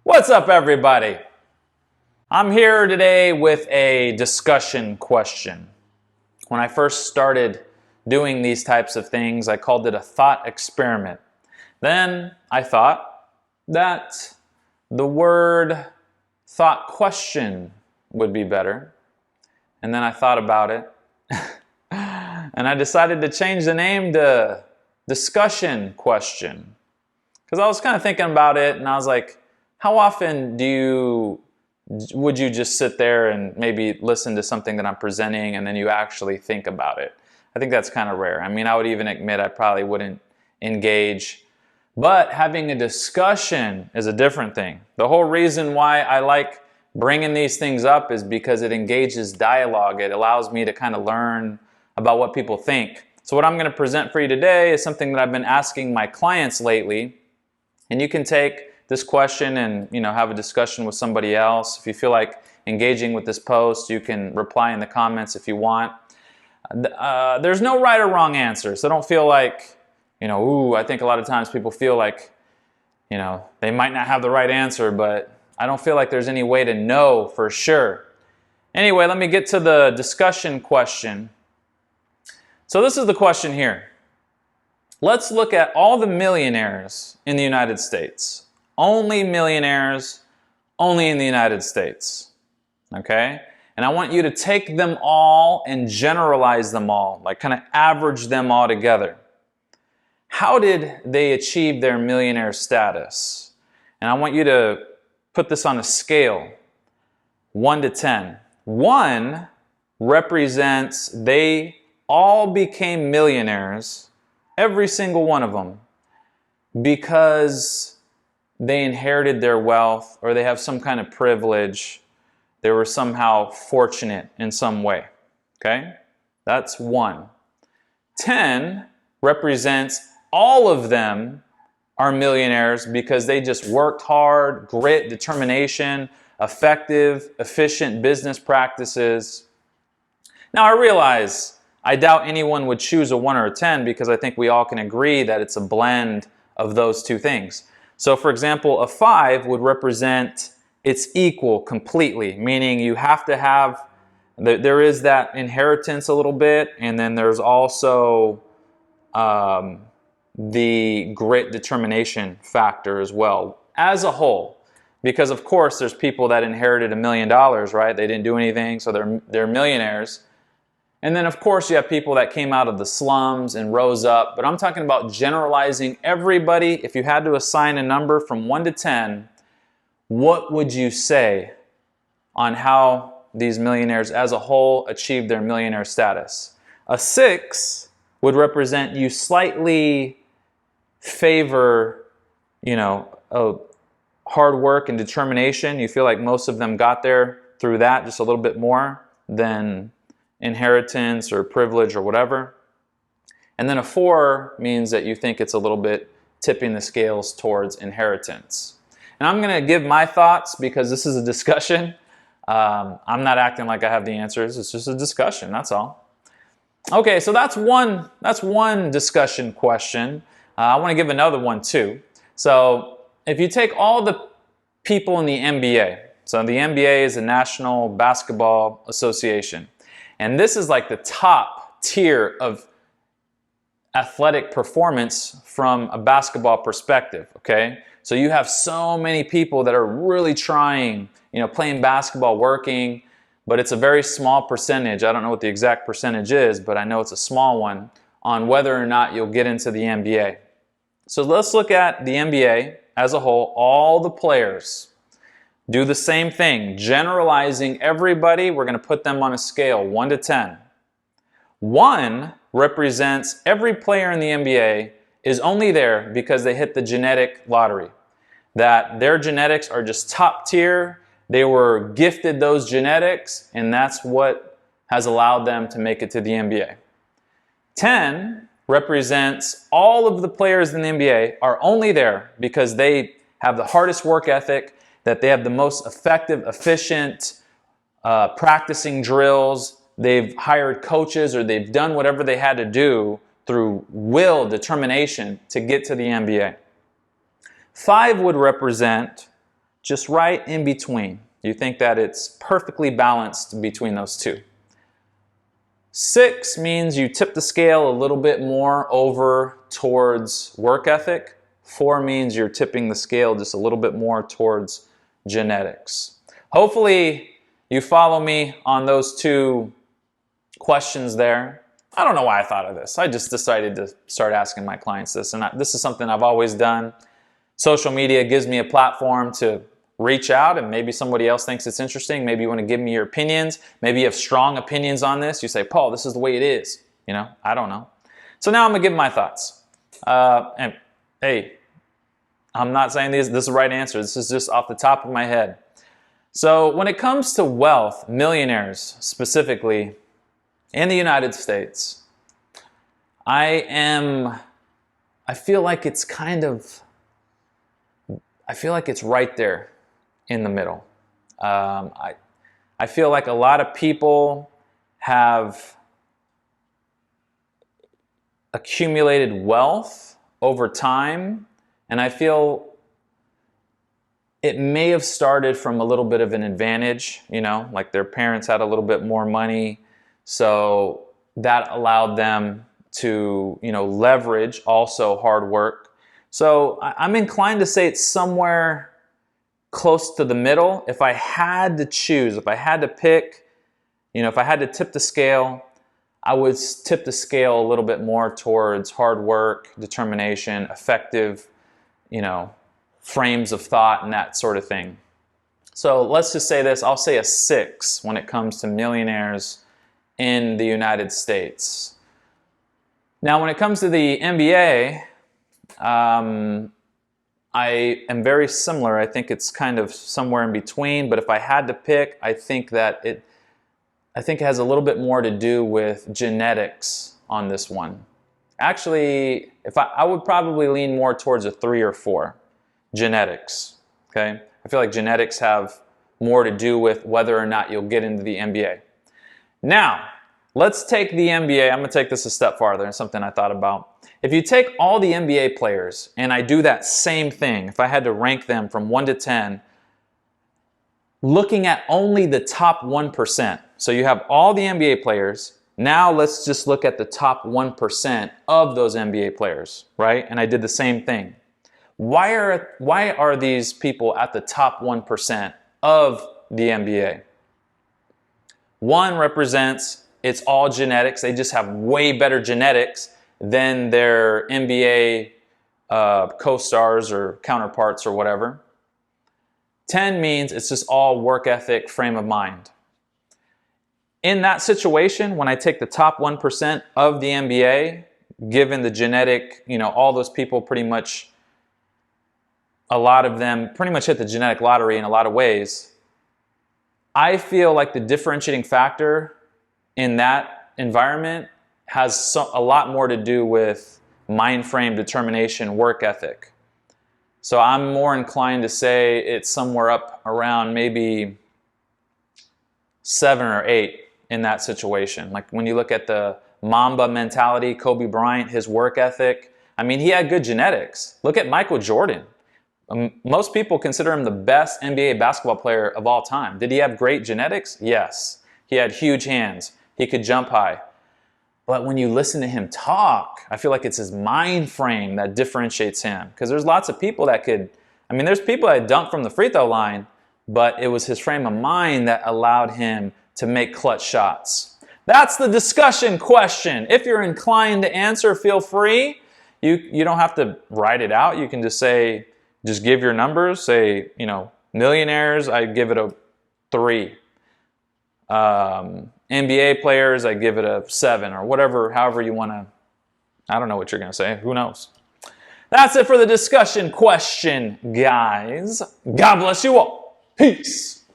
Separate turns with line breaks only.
What's up, everybody? I'm here today with a discussion question. When I first started doing these types of things, I called it a thought experiment. Then I thought that the word thought question would be better. And then I thought about it. And I decided to change the name to discussion question. Because I was kind of thinking about it and I was like, how often would you just sit there and maybe listen to something that I'm presenting and then you actually think about it? I think that's kind of rare. I mean, I would even admit I probably wouldn't engage. But having a discussion is a different thing. The whole reason why I like bringing these things up is because it engages dialogue. It allows me to kind of learn about what people think. So what I'm going to present for you today is something that I've been asking my clients lately. And you can take this question and have a discussion with somebody else. If you feel like engaging with this post, you can reply in the comments if you want. There's no right or wrong answer, so don't feel like, I think a lot of times people feel like, they might not have the right answer, but I don't feel like there's any way to know for sure. Anyway, let me get to the discussion question. So this is the question here. Let's look at all the millionaires in the United States. Only millionaires, only in the United States. Okay? And I want you to take them all and generalize them all, like kind of average them all together. How did they achieve their millionaire status? And I want you to put this on a scale, 1 to 10. 1 represents they all became millionaires, every single one of them, because they inherited their wealth or they have some kind of privilege. They were somehow fortunate in some way. Okay? That's 1. 10 represents all of them are millionaires because they just worked hard, grit, determination, effective, efficient business practices. Now I realize I doubt anyone would choose a 1 or a 10 because I think we all can agree that it's a blend of those two things. So for example, a 5 would represent it's equal completely, meaning you have to have, there is that inheritance a little bit, and then there's also the grit determination factor as well, as a whole. Because of course there's people that inherited $1 million, right? They didn't do anything, so they're millionaires. And then of course you have people that came out of the slums and rose up, but I'm talking about generalizing everybody. If you had to assign a number from 1 to 10, what would you say on how these millionaires as a whole achieved their millionaire status? A 6 would represent you slightly favor, hard work and determination. You feel like most of them got there through that, just a little bit more than inheritance or privilege or whatever. And then a 4 means that you think it's a little bit tipping the scales towards inheritance. And I'm going to give my thoughts because this is a discussion. I'm not acting like I have the answers. It's just a discussion, that's all. Okay, so that's one discussion question. I want to give another one too. So if you take all the people in the NBA, so the NBA is the National Basketball Association, and this is like the top tier of athletic performance from a basketball perspective, okay? So you have so many people that are really trying, playing basketball, working, but it's a very small percentage. I don't know what the exact percentage is, but I know it's a small one on whether or not you'll get into the NBA. So let's look at the NBA as a whole, all the players. Do the same thing, generalizing everybody. We're going to put them on a scale, 1 to 10. 1 represents every player in the NBA is only there because they hit the genetic lottery. That their genetics are just top tier. They were gifted those genetics, and that's what has allowed them to make it to the NBA. 10 represents all of the players in the NBA are only there because they have the hardest work ethic, that they have the most effective, efficient practicing drills. They've hired coaches or they've done whatever they had to do through will, determination to get to the NBA. 5 would represent just right in between. You think that it's perfectly balanced between those two. 6 means you tip the scale a little bit more over towards work ethic. 4 means you're tipping the scale just a little bit more towards genetics. Hopefully you follow me on those two questions there. I don't know why I thought of this. I just decided to start asking my clients this, and this is something I've always done. Social media gives me a platform to reach out, and maybe somebody else thinks it's interesting. Maybe you want to give me your opinions. Maybe you have strong opinions on this. You say, Paul, this is the way it is. You know, I don't know. So now I'm going to give my thoughts. And hey, I'm not saying this is the right answer. This is just off the top of my head. So when it comes to wealth, millionaires specifically in the United States, I feel like it's right there in the middle. I feel like a lot of people have accumulated wealth over time, and I feel it may have started from a little bit of an advantage, you know, like their parents had a little bit more money, so that allowed them to, you know, leverage also hard work. So I'm inclined to say it's somewhere close to the middle. If I had to choose, if I had to pick, you know, if I had to tip the scale, I would tip the scale a little bit more towards hard work, determination, effective, you know, frames of thought and that sort of thing. So let's just say this, I'll say a 6 when it comes to millionaires in the United States. Now when it comes to the NBA, I am very similar. I think it's kind of somewhere in between, but if I had to pick, I think it has a little bit more to do with genetics on this one. Actually, I would probably lean more towards a 3 or 4. Genetics, okay? I feel like genetics have more to do with whether or not you'll get into the NBA. Now, let's take the NBA. I'm going to take this a step farther, and something I thought about. If you take all the NBA players, and I do that same thing, if I had to rank them from 1 to 10, looking at only the top 1%. So you have all the NBA players. Now let's just look at the top 1% of those NBA players, right? And I did the same thing. Why are these people at the top 1% of the NBA? One represents it's all genetics. They just have way better genetics than their NBA co-stars or counterparts or whatever. 10 means it's just all work ethic, frame of mind. In that situation, when I take the top 1% of the NBA, given the genetic, you know, all those people pretty much, a lot of them pretty much hit the genetic lottery in a lot of ways, I feel like the differentiating factor in that environment has a lot more to do with mind frame, determination, work ethic. So I'm more inclined to say it's somewhere up around maybe 7 or 8 in that situation. Like when you look at the Mamba mentality, Kobe Bryant, his work ethic, I mean, he had good genetics. Look at Michael Jordan. Most people consider him the best NBA basketball player of all time. Did he have great genetics? Yes. He had huge hands. He could jump high. But when you listen to him talk, I feel like it's his mind frame that differentiates him. Because there's lots of people that there's people that dunk from the free throw line, but it was his frame of mind that allowed him to make clutch shots. That's the discussion question. If you're inclined to answer, feel free. You don't have to write it out. You can just say, just give your numbers. Say, you know, millionaires, I give it a 3. NBA players, I give it a 7 or whatever, however you want to. I don't know what you're going to say. Who knows? That's it for the discussion question, guys. God bless you all. Peace.